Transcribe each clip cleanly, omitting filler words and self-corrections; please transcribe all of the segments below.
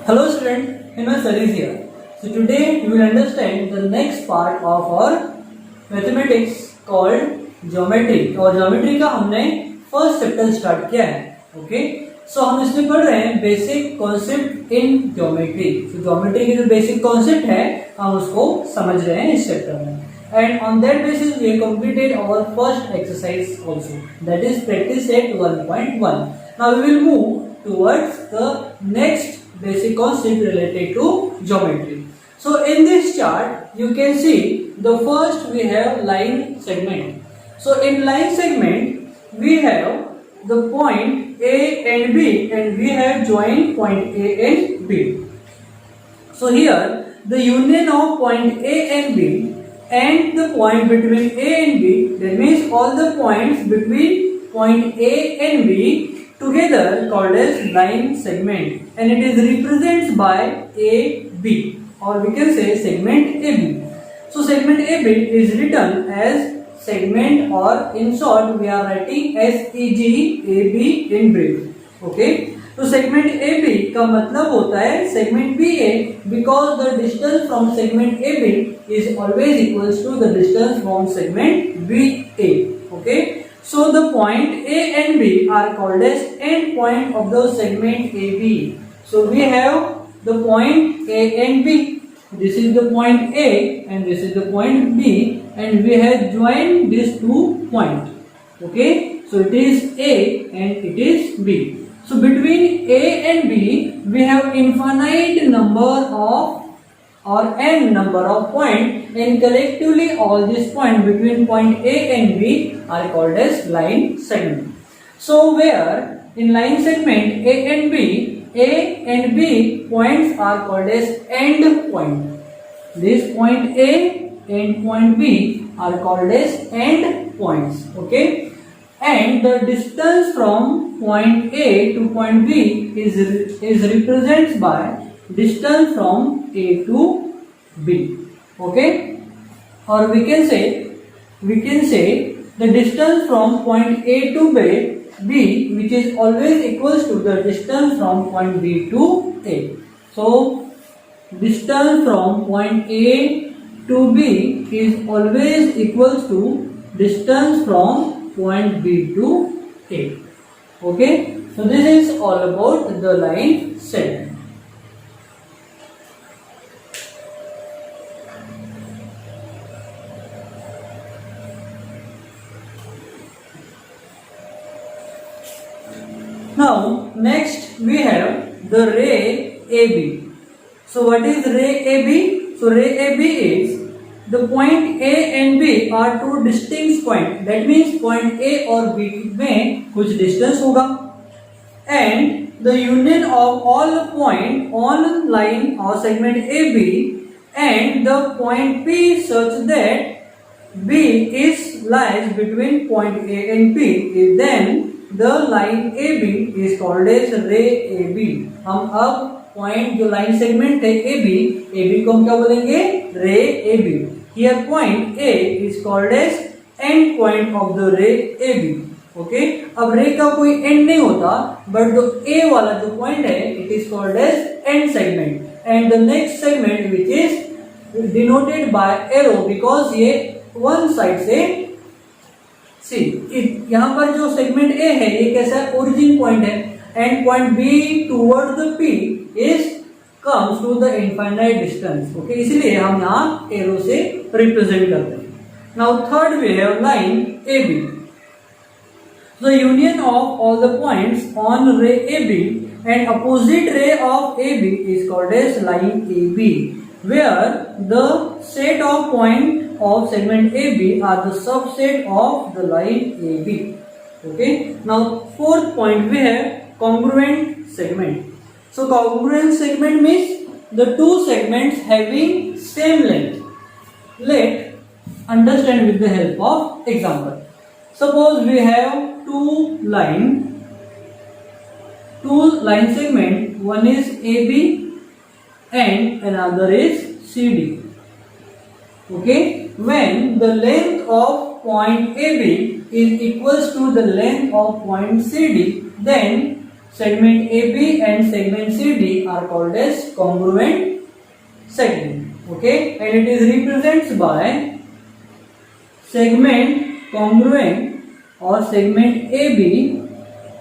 Hello student, Himas is here. So today we will understand the next part of our mathematics called geometry. और geometry का हमने first chapter start किया है. Okay, सो हम इसमें पढ़ रहे हैं बेसिक कॉन्सेप्ट इन ज्योमेट्री. तो ज्योमेट्री के जो बेसिक कॉन्सेप्ट है हम उसको समझ रहे हैं इस चैप्टर में. And on that basis we have completed our first exercise also, that is practice set 1.1. Now we will move towards the next basic concept related to geometry. So in this chart you can see the first we have line segment. So in line segment we have the point A and B, and we have joined point A and B. So here the union of point A and B and the point between A and B, that means all the points between point A and B together called as line segment, and it is represented by AB, or we can say segment AB. So segment AB is written as segment, or in short we are writing SEG AB in brief. Okay, तो segment A B का मतलब होता है segment B A, because the distance from segment A B is always equals to the distance from segment B A. Okay, so the point A and B are called as end point of the segment A B. So we have the point A and B. This is the point A and this is the point B, and we have joined these two points. Okay, so it is A and it is B. So between A and B we have infinite number of or n number of points, and collectively all these points between point A and B are called as line segment. So where in line segment A and B points are called as end point. This point A and point B are called as end points. Okay, and the distance from point A to point B is represented by distance from A to B. Okay, or we can say the distance from point A to B, which is always equals to the distance from point B to A. So distance from point A to B is always equals to distance from point B to A. Okay, so this is all about the line segment. Now next we have the ray AB. So what is ray AB? So ray AB is the point A and B are two distinct points. That means point A और B में कुछ distance होगा, and the union of all point on line or segment AB and the point P such that B is lies between point A and B, then the line AB is called as ray AB. हम अब point जो line segment है AB को हम क्या बोलेंगे? रे AB. Here point A is called as end point of the ray AB. Okay, अब रे का कोई एंड नहीं होता, बट जो A वाला जो पॉइंट है it is called as end segment, and the next segment which is denoted by arrow, because ये वन साइड से सी यहाँ पर जो सेगमेंट A है ये कैसा है? ओरिजिन पॉइंट है, and point B towards the P is comes to the infinite distance. Okay, इसलिए हम यहाँ एरो से रिप्रेजेंट करते हैं. Now third we have line AB. The union of all the points on ray AB and opposite ray of AB is called as line AB, where the set of point of segment AB are the subset of the line AB. Okay, now fourth point we have congruent segment. So congruent segment means the two segments having same length. Let understand with the help of example. Suppose we have two line segment, one is AB and another is CD. Okay, when the length of point AB is equals to the length of point CD, then segment AB and segment CD are called as congruent segment. Okay, and it is represented by segment congruent or segment AB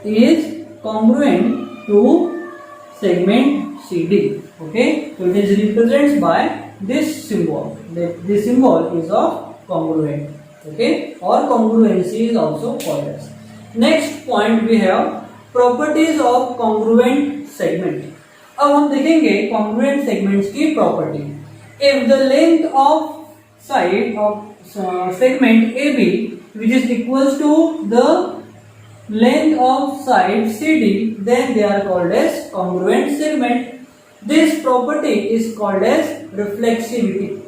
is congruent to segment CD. Okay, so it is represented by this symbol. This symbol is of congruent. Okay, or congruency is also called as. Next point we have properties of congruent segment. अब हम देखेंगे congruent segments की property. If the length of side of segment AB which is equals to the length of side CD, then they are called as congruent segment. This property is called as reflexivity.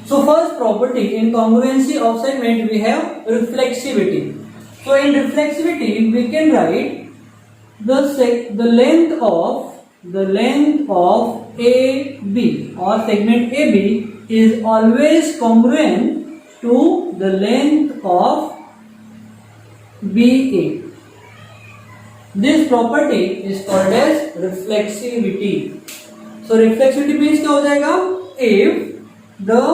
So first property in congruency of segment we have reflexivity. So in reflexivity we can write the length of AB or segment AB is always congruent to the length of BA. This property is called as reflexivity. So reflexivity means क्या हो जाएगा? If the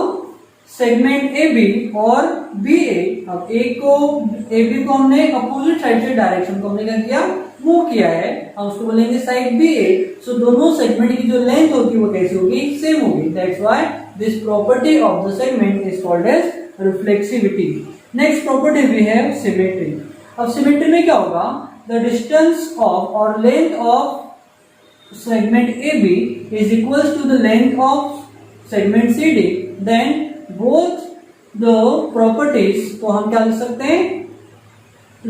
segment AB और BA, अब AB को हमने opposite side से direction को हमने क्या किया, मूव किया है, हम उसको बोलेंगे साइड BA. सो दोनों सेगमेंट की जो लेंथ होगी वो कैसी होगी, सेम होगी. That's why this property of the segment is called as reflexivity. Next property we have symmetry. अब सिमेट्री में क्या होगा, the distance of or length of segment AB is equals to the length of segment CD, then both the properties को हम क्या लिख सकते हैं,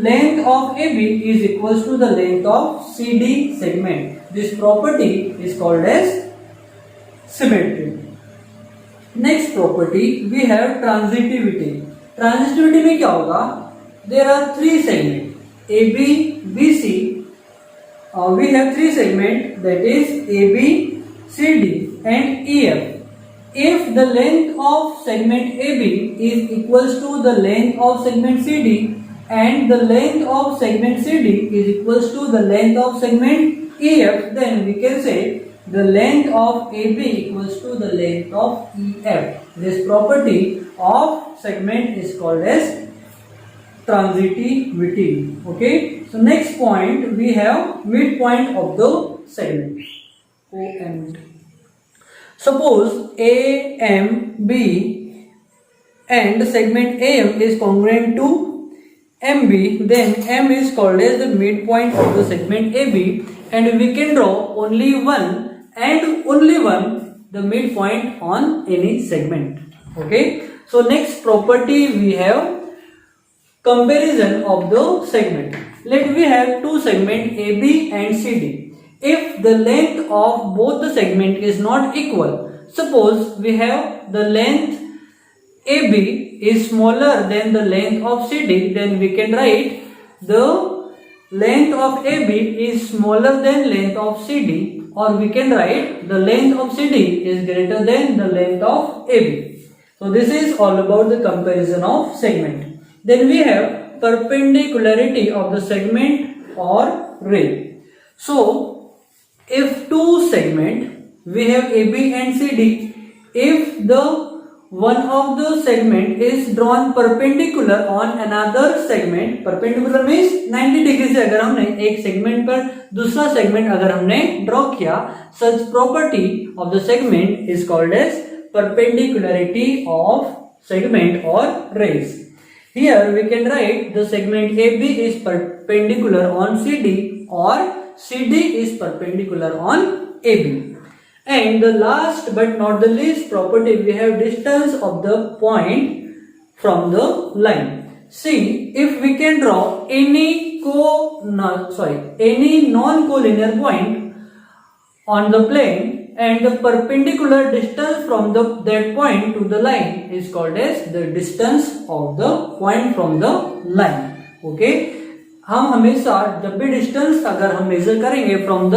length of AB is equals to the length of CD segment. This property is called as symmetry. Next property we have transitivity. Transitivity में क्या होगा, there are three segments AB, BC. We have three segments, that is AB, CD and EF. If the length of segment AB is equals to the length of segment CD and the length of segment CD is equals to the length of segment EF, then we can say the length of AB equals to the length of EF. This property of segment is called as transitivity. Okay, so next point we have midpoint of the segment, OMT. Suppose AMB and segment AM is congruent to MB, then M is called as the midpoint of the segment AB, and we can draw only one and only one the midpoint on any segment. Okay, so next property we have comparison of the segment. Let we have two segments AB and CD. If the length of both the segment is not equal, suppose we have the length AB is smaller than the length of CD, then we can write the length of AB is smaller than length of CD, or we can write the length of CD is greater than the length of AB. So this is all about the comparison of segment. Then we have perpendicularity of the segment or ray. So if two segment we have AB and CD, if the one of the segment is drawn perpendicular on another segment, perpendicular means 90 degree से अगर हमने एक segment पर दूसरा segment अगर हमने draw किया, such property of the segment is called as perpendicularity of segment or rays. Here we can write the segment AB is perpendicular on CD or CD is perpendicular on AB. And the last but not the least property, we have distance of the point from the line. See, if we can draw any non-collinear point on the plane, and the perpendicular distance from that point to the line is called as the distance of the point from the line. Okay, हम हमेशा जब भी distance अगर हम major करेंगे from the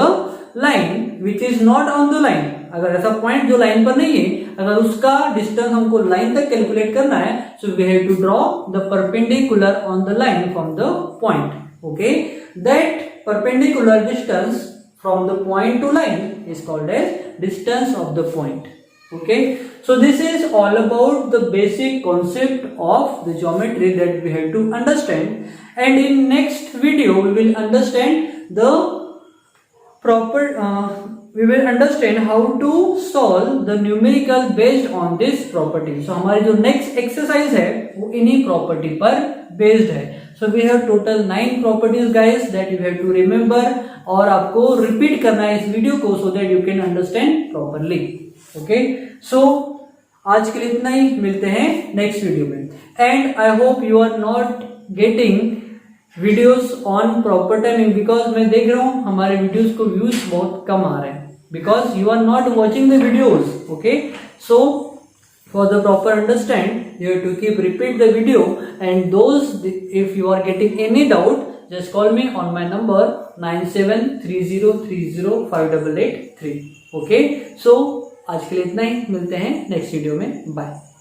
line which is not on the line, अगर ऐसा point जो लाइन पर नहीं है, अगर उसका डिस्टेंस हमको लाइन तक कैलकुलेट करना है, so we have to draw the perpendicular on the line from the point. Okay, that perpendicular distance from the point to line is called as distance of the point. Okay, so this is all about the basic concept of the geometry that we have to understand, and in next video we will understand the proper we will understand how to solve the numerical based on this property. So हमारी जो next exercise है वो इन्हीं property पर based है. So we have total 9 properties guys that you have to remember, और आपको repeat करना है इस वीडियो को so that you can understand properly. Okay, so आज के लिए इतना ही, मिलते हैं next वीडियो में. And I hope you are not getting videos on proper timing, because मैं देख रहा हूँ हमारे videos को views बहुत कम आ रहे हैं, because you are not watching the videos. Okay, so for the proper understand you have to keep repeat the video, and those if you are getting any doubt just call me on my number 9730305883. Okay, so आज के लिए इतना ही, मिलते हैं next video में. Bye.